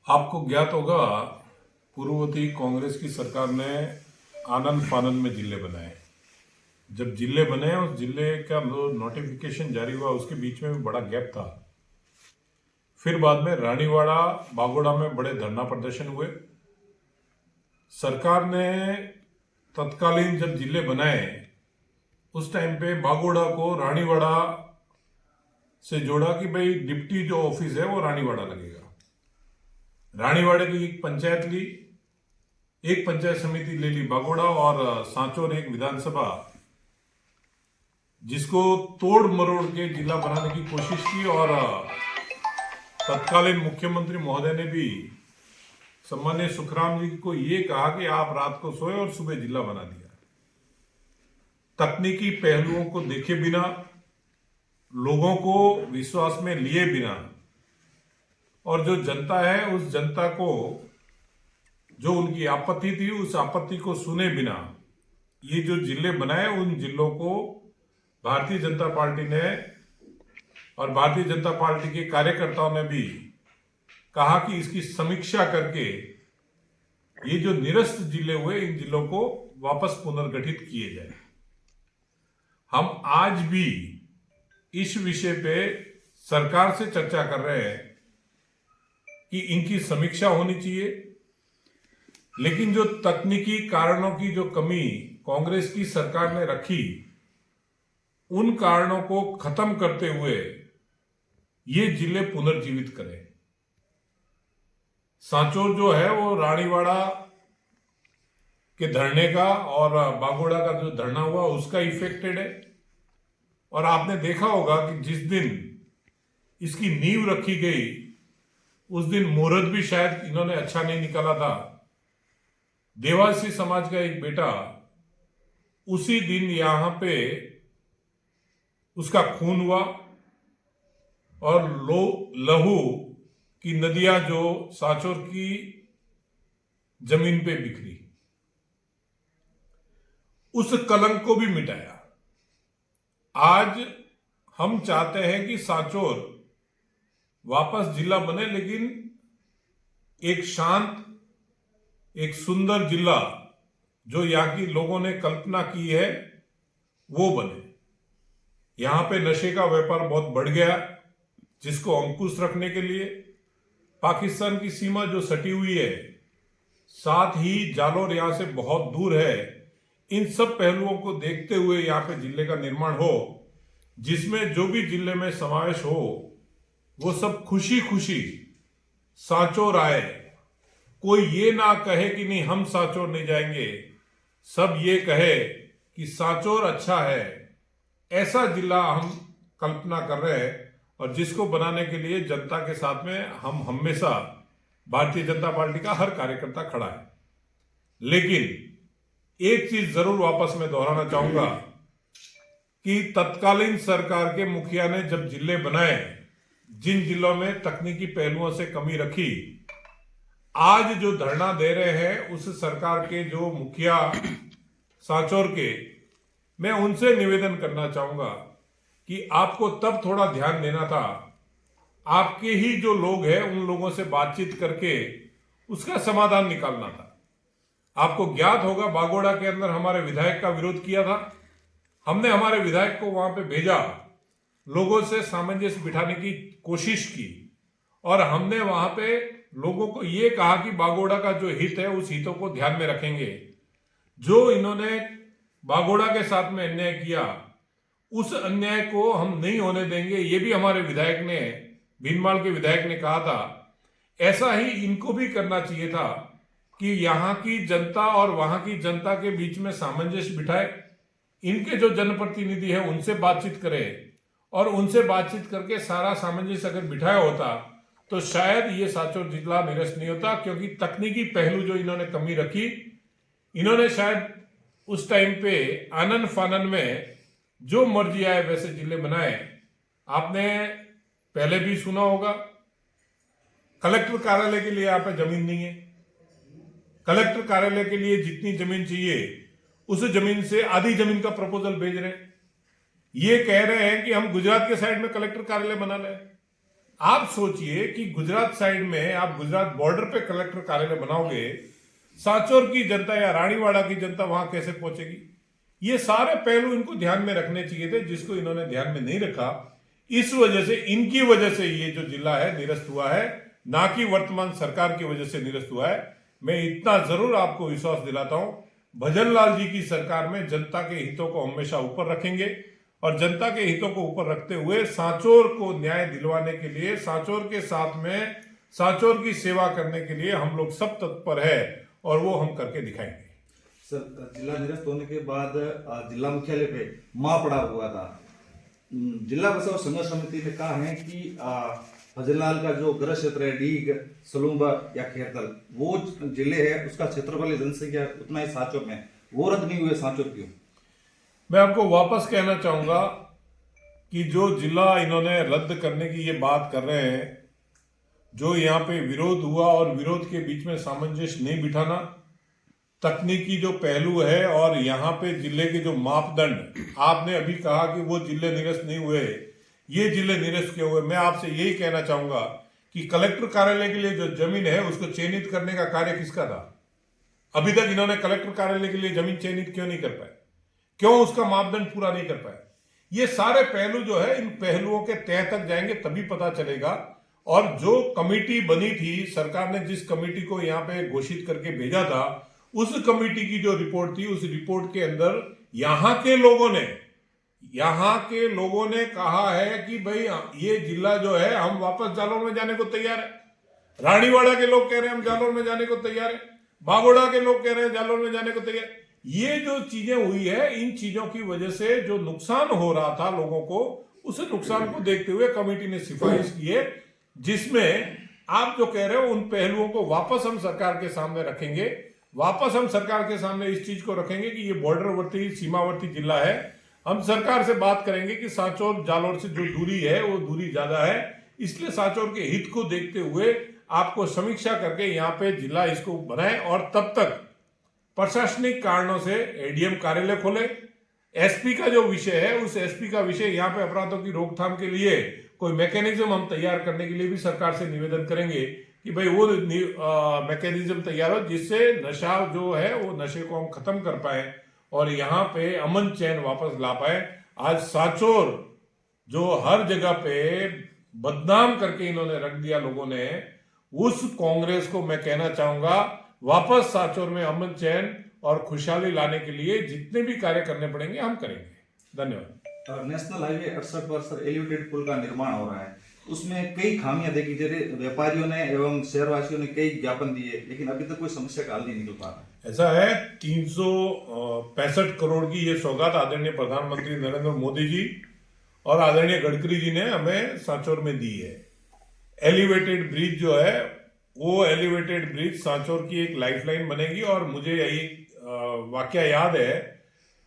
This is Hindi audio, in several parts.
आपको ज्ञात होगा, पूर्ववर्ती कांग्रेस की सरकार ने आनन फानन में जिले बनाए। जब जिले बने, उस जिले का जो नोटिफिकेशन जारी हुआ उसके बीच में भी बड़ा गैप था। फिर बाद में रानीवाड़ा, बागोड़ा में बड़े धरना प्रदर्शन हुए। सरकार ने तत्कालीन जब जिले बनाए उस टाइम पे बागोड़ा को रानीवाड़ा से जोड़ा कि भाई डिप्टी जो ऑफिस है वो रानीवाड़ा लगेगा। रानीवाड़े की एक पंचायत ली, एक पंचायत समिति ले ली बागोड़ा, और सांचौर एक विधानसभा, जिसको तोड़ मरोड़ के जिला बनाने की कोशिश की। और तत्कालीन मुख्यमंत्री महोदय ने भी सम्मान्य सुखराम जी को ये कहा कि आप रात को सोए और सुबह जिला बना दिया। तकनीकी पहलुओं को देखे बिना, लोगों को विश्वास में लिए बिना, और जो जनता है उस जनता को जो उनकी आपत्ति थी उस आपत्ति को सुने बिना ये जो जिले बनाए, उन जिलों को भारतीय जनता पार्टी ने और भारतीय जनता पार्टी के कार्यकर्ताओं ने भी कहा कि इसकी समीक्षा करके ये जो निरस्त जिले हुए इन जिलों को वापस पुनर्गठित किए जाए। हम आज भी इस विषय पे सरकार से चर्चा कर रहे हैं कि इनकी समीक्षा होनी चाहिए, लेकिन जो तकनीकी कारणों की जो कमी कांग्रेस की सरकार ने रखी, उन कारणों को खत्म करते हुए ये जिले पुनर्जीवित करें। सांचौर जो है वो रानीवाड़ा के धरने का और बागोड़ा का जो धरना हुआ उसका इफेक्टेड है। और आपने देखा होगा कि जिस दिन इसकी नींव रखी गई उस दिन मुहूर्त भी शायद इन्होंने अच्छा नहीं निकाला था। देवासी समाज का एक बेटा उसी दिन यहां पे उसका खून हुआ और लहू की नदियां जो सांचौर की जमीन पे बिखरी, उस कलंक को भी मिटाया। आज हम चाहते हैं कि सांचौर वापस जिला बने, लेकिन एक शांत, एक सुंदर जिला जो यहाँ की लोगों ने कल्पना की है वो बने। यहां पे नशे का व्यापार बहुत बढ़ गया, जिसको अंकुश रखने के लिए पाकिस्तान की सीमा जो सटी हुई है, साथ ही जालोर यहां से बहुत दूर है। इन सब पहलुओं को देखते हुए यहाँ पे जिले का निर्माण हो, जिसमें जो भी जिले में समावेश हो वो सब खुशी खुशी सांचौर आए। कोई ये ना कहे कि नहीं हम सांचौर नहीं जाएंगे, सब ये कहे कि सांचौर अच्छा है। ऐसा जिला हम कल्पना कर रहे हैं और जिसको बनाने के लिए जनता के साथ में हम हमेशा, भारतीय जनता पार्टी का हर कार्यकर्ता खड़ा है। लेकिन एक चीज जरूर वापस मैं दोहराना चाहूंगा कि तत्कालीन सरकार के मुखिया ने जब जिले बनाए, जिन जिलों में तकनीकी पहलुओं से कमी रखी, आज जो धरना दे रहे हैं उस सरकार के जो मुखिया सांचौर के, मैं उनसे निवेदन करना चाहूंगा कि आपको तब थोड़ा ध्यान देना था। आपके ही जो लोग हैं उन लोगों से बातचीत करके उसका समाधान निकालना था। आपको ज्ञात होगा बागोड़ा के अंदर हमारे विधायक का विरोध किया था। हमने हमारे विधायक को वहां पे भेजा, लोगों से सामंजस्य बिठाने की कोशिश की, और हमने वहां पे लोगों को ये कहा कि बागोड़ा का जो हित है उस हितों को ध्यान में रखेंगे। जो इन्होंने बागोड़ा के साथ में अन्याय किया उस अन्याय को हम नहीं होने देंगे, ये भी हमारे विधायक ने, भीनमाल के विधायक ने कहा था। ऐसा ही इनको भी करना चाहिए था कि यहाँ की जनता और वहां की जनता के बीच में सामंजस्य बिठाए, इनके जो जनप्रतिनिधि है उनसे बातचीत करे, और उनसे बातचीत करके सारा सामंजस्य अगर बिठाया होता तो शायद ये सांचौर जिला निरस्त नहीं होता। क्योंकि तकनीकी पहलू जो इन्होंने कमी रखी, इन्होंने शायद उस टाइम पे आनन फानन में जो मर्जी आए वैसे जिले बनाए। आपने पहले भी सुना होगा, कलेक्टर कार्यालय के लिए यहाँ पे जमीन नहीं है। कलेक्टर कार्यालय के लिए जितनी जमीन चाहिए उस जमीन से आधी जमीन का प्रपोजल भेज रहे हैं। ये कह रहे हैं कि हम गुजरात के साइड में कलेक्टर कार्यालय बना लें। आप सोचिए कि गुजरात साइड में आप गुजरात बॉर्डर पे कलेक्टर कार्यालय बनाओगे, सांचौर की जनता या रानीवाड़ा की जनता वहां कैसे पहुंचेगी? ये सारे पहलू इनको ध्यान में रखने चाहिए थे, जिसको इन्होंने ध्यान में नहीं रखा। इस वजह से, इनकी वजह से ये जो जिला है निरस्त हुआ है, ना कि वर्तमान सरकार की वजह से निरस्त हुआ है। मैं इतना जरूर आपको विश्वास दिलाता हूं, भजनलाल जी की सरकार में जनता के हितों को हमेशा ऊपर रखेंगे और जनता के हितों को ऊपर रखते हुए सांचौर को न्याय दिलवाने के लिए, सांचौर के साथ में सांचौर की सेवा करने के लिए हम लोग सब तत्पर है और वो हम करके दिखाएंगे। सर, जिला निरस्त होने के बाद जिला मुख्यालय पे मां पड़ा हुआ था। जिला बचाव संघर्ष समिति ने कहा है कि भजनलाल का जो गृह क्षेत्र है, डीग, सलूम्बा या खेरतल, वो जिले है, उसका क्षेत्रफल जनसंख्या उतना ही सांचौर में, वो रद्द नहीं हुए सांचौर क्यों? मैं आपको वापस कहना चाहूंगा कि जो जिला इन्होंने रद्द करने की ये बात कर रहे हैं, जो यहाँ पे विरोध हुआ और विरोध के बीच में सामंजस्य नहीं बिठाना, तकनीकी जो पहलू है और यहाँ पे जिले के जो मापदंड, आपने अभी कहा कि वो जिले निरस्त नहीं हुए, ये जिले निरस्त क्यों हुए? मैं आपसे यही कहना चाहूंगा कि कलेक्टर कार्यालय के लिए जो जमीन है उसको चयनित करने का कार्य किसका था? अभी तक इन्होंने कलेक्टर कार्यालय के लिए जमीन चयनित क्यों नहीं कर पाए? क्यों उसका मापदंड पूरा नहीं कर पाए? ये सारे पहलू जो है, इन पहलुओं के तह तक जाएंगे तभी पता चलेगा। और जो कमेटी बनी थी, सरकार ने जिस कमेटी को यहाँ पे घोषित करके भेजा था, उस कमेटी की जो रिपोर्ट थी, उस रिपोर्ट के अंदर यहाँ के लोगों ने कहा है कि भाई ये जिला जो है, हम वापस जालौर में जाने को तैयार है। रानीवाड़ा के लोग कह रहे हैं हम जालौर में जाने को तैयार है, बागोड़ा के लोग कह रहे हैं जालौर में जाने को तैयार। ये जो चीजें हुई है, इन चीजों की वजह से जो नुकसान हो रहा था लोगों को, उस नुकसान को देखते हुए कमेटी ने सिफारिश की है, जिसमें आप जो कह रहे हो उन पहलुओं को वापस हम सरकार के सामने रखेंगे। वापस हम सरकार के सामने इस चीज को रखेंगे कि ये बॉर्डरवर्ती, सीमावर्ती जिला है। हम सरकार से बात करेंगे कि सांचौर जालौर से जो दूरी है वो दूरी ज्यादा है, इसलिए सांचौर के हित को देखते हुए आपको समीक्षा करके यहाँ पे जिला इसको बनाए और तब तक प्रशासनिक कारणों से एडीएम कार्यालय खोले। एसपी का जो विषय है, उस एसपी का विषय, यहाँ पे अपराधों की रोकथाम के लिए कोई मैकेनिज्म हम तैयार करने के लिए भी सरकार से निवेदन करेंगे कि भाई वो मैकेनिज्म तैयार हो जिससे नशा जो है वो नशे को हम खत्म कर पाए और यहाँ पे अमन चैन वापस ला पाए। आज सांचौर जो हर जगह पे बदनाम करके इन्होंने रख दिया लोगों ने, उस कांग्रेस को मैं कहना चाहूंगा वापस सांचौर में अमन चैन और खुशहाली लाने के लिए जितने भी कार्य करने पड़ेंगे हम करेंगे। धन्यवाद। नेशनल हाईवे 68 पर सर एलिवेटेड पुल का निर्माण हो रहा है, उसमें कई खामियां देखी जा रही। व्यापारियों ने एवं शहरवासियों ने कई ज्ञापन दिए, लेकिन अभी तक कोई समस्या का हल नहीं निकल पा रहा। ऐसा है, 365 करोड़ की ये सौगात आदरणीय प्रधानमंत्री नरेंद्र मोदी जी और आदरणीय गडकरी जी ने हमें सांचौर में दी है। एलिवेटेड ब्रिज जो है, वो एलिवेटेड ब्रिज सांचौर की एक लाइफलाइन बनेगी। और मुझे यही वाकया याद है,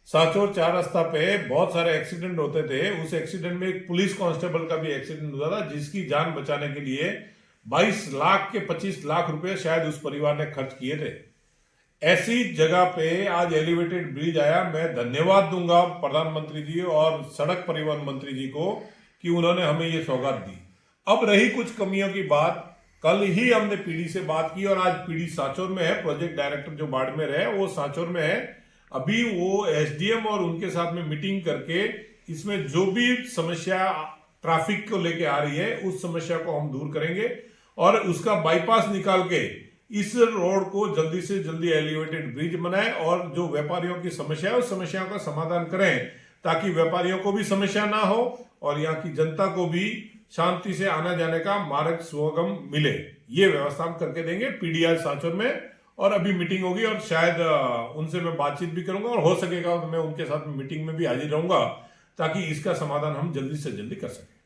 सांचौर 4 रास्ता पे बहुत सारे एक्सीडेंट होते थे। उस एक्सीडेंट में एक पुलिस कांस्टेबल का भी एक्सीडेंट हुआ था, जिसकी जान बचाने के लिए 22 लाख के 25 लाख रुपए शायद उस परिवार ने खर्च किए थे। ऐसी जगह पे आज एलिवेटेड ब्रिज आया। मैं धन्यवाद दूंगा प्रधानमंत्री जी और सड़क परिवहन मंत्री जी को कि उन्होंने हमें ये सौगात दी। अब रही कुछ कमियों की बात, कल ही हमने पीडी से बात की और आज पीडी सांचौर में है। प्रोजेक्ट डायरेक्टर जो बाड़मेर है वो सांचौर में है। अभी वो एसडीएम और उनके साथ में मीटिंग करके इसमें जो भी समस्या ट्रैफिक को लेके आ रही है उस समस्या को हम दूर करेंगे और उसका बाईपास निकाल के इस रोड को जल्दी से जल्दी एलिवेटेड ब्रिज बनाए और जो व्यापारियों की समस्या है उस समस्याओं का समाधान करें, ताकि व्यापारियों को भी समस्या ना हो और यहाँ की जनता को भी शांति से आने जाने का मार्ग सुगम मिले। ये व्यवस्था हम करके देंगे पीडीआर सांचौर में। और अभी मीटिंग होगी और शायद उनसे मैं बातचीत भी करूंगा और हो सकेगा तो मैं उनके साथ मीटिंग में भी हाजिर रहूंगा, ताकि इसका समाधान हम जल्दी से जल्दी कर सकें।